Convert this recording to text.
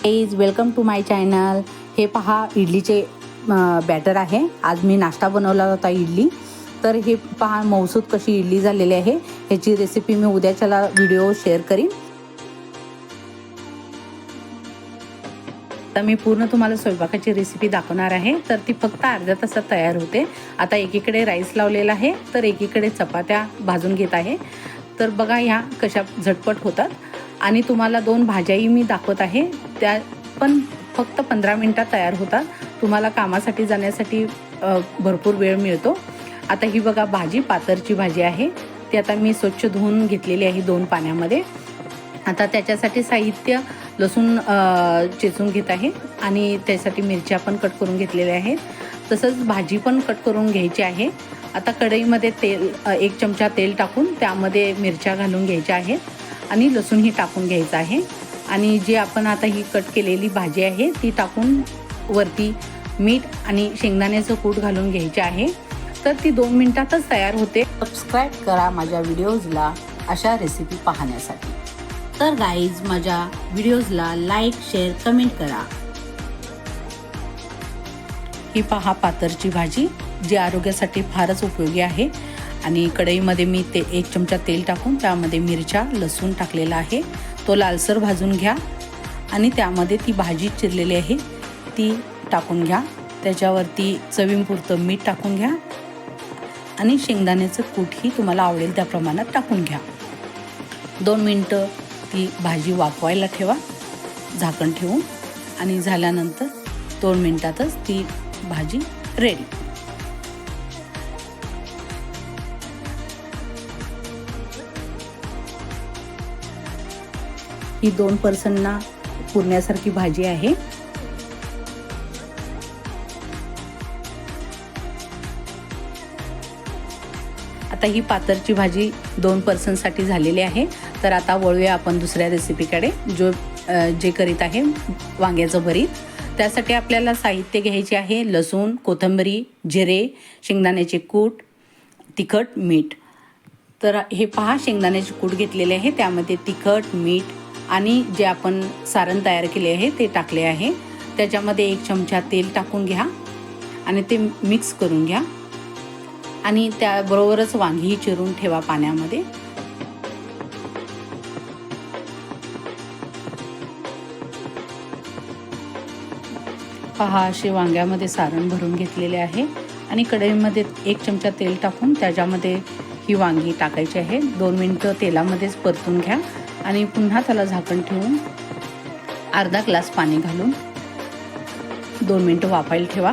Guys welcome to my channel. हे पहा इडलीचे batter आहे। आज मी नाश्ता बनवला होता इडली। तर हे पहा मौसूद कशी इडली झालेली आहे। ह्याची रेसिपी मी उद्याच्याला व्हिडिओ शेअर करीन। आता मी पूर्ण तुम्हाला स्वयंपाकाची रेसिपी दाखवणार आहे। तर ती फक्त अर्ध्या तासात तयार होते। आता एकीकडे राईस लावलेला आहे तर एकीकडे चपात्या भाजून घेत आहे। तर बघा ह्या कशा झटपट होतात आणि तुम्हाला दोन भाज्याही मी दाखवत आहे। त्या पण फक्त 15 मिनिटात तयार होतात। तुम्हाला कामासाठी जाण्यासाठी भरपूर वेळ मिळतो। आता ही बघा भाजी पातरची भाजी आहे। ती आता मी स्वच्छ धुवून घेतलेली आहे 2 पाण्यामध्ये। आता त्याच्यासाठी साहित्य लसूण चेचून घेत आहे आणि त्यासाठी मिरच्या पण कट करून घेतलेल्या आहेत। तसंच भाजी पण कट करून घ्यायची आहे। आता कढईमध्ये तेल 1 चमचा तेल टाकून त्यामध्ये मिरच्या घालून घ्यायच्या आहेत आणि लसूणही टाकून घ्यायचं आहे आणि जे आपण आता ही कट केलेली भाजी आहे ती टाकून वरती मीठ आणि शेंगदाण्याचं कूट घालून घ्यायचे आहे। तर ती 2 मिनिटातच तयार होते। सबस्क्राईब करा माझ्या व्हिडिओजला अशा रेसिपी पाहण्यासाठी। तर गाईज माझ्या व्हिडिओजला लाईक शेअर कमेंट करा। ही पहा पातरची भाजी जी आरोग्यासाठी फारच उपयोगी आहे। आणि कढईमध्ये मी 1 चमचा तेल टाकून त्यामध्ये मिरच्या लसूण टाकलेला आहे। तो लालसर भाजून घ्या आणि त्यामध्ये ती भाजी चिरलेली आहे ती टाकून घ्या। त्याच्यावरती चवीपुरतं मीठ टाकून घ्या आणि शेंगदाण्याचं कूटही तुम्हाला आवडेल त्या प्रमाणात टाकून घ्या। 2 मिनिटं ती भाजी वाफवायला ठेवा झाकण ठेवून आणि झाल्यानंतर 2 मिनिटातच ती भाजी रेडी। ही 2 पर्सनना पुरण्यासारखी भाजी आहे। आता ही पातरची भाजी 2 पर्सनसाठी झालेली आहे। तर आता वळूया आपण दुसऱ्या रेसिपीकडे जे करीत आहे वांग्याचं भरीत। त्यासाठी आपल्याला साहित्य घ्यायचे आहे लसूण कोथिंबीर जिरे शेंगदाण्याचे कूट तिखट मीठ। तर हे पहा शेंगदाण्याचे कूट घेतलेले आहे त्यामध्ये तिखट मीठ आणि जे आपण सारण तयार केले आहे ते टाकले आहे। त्याच्यामध्ये 1 चमचा तेल टाकून घ्या आणि ते मिक्स करून घ्या आणि त्याबरोबरच वांगीही चिरून ठेवा पाण्यामध्ये। पहा असे वांग्यामध्ये सारण भरून घेतलेले आहे आणि कढईमध्ये 1 चमचा तेल टाकून त्याच्यामध्ये ही वांगी टाकायची आहे। 2 मिनिटं तेलामध्येच परतून घ्या आणि पुन्हा त्याला झाकण ठेवून अर्धा ग्लास पाणी घालून 2 मिनिटं वाफायला ठेवा।